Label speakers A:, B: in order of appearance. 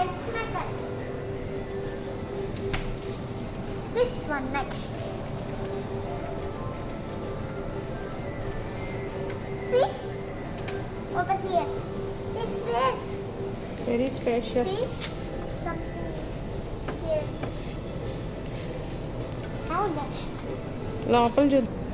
A: Guys, my. This one next. See? Over here. It's this.
B: Very spacious.
A: See? Something here. How next?
B: లోపల చూద్దాం.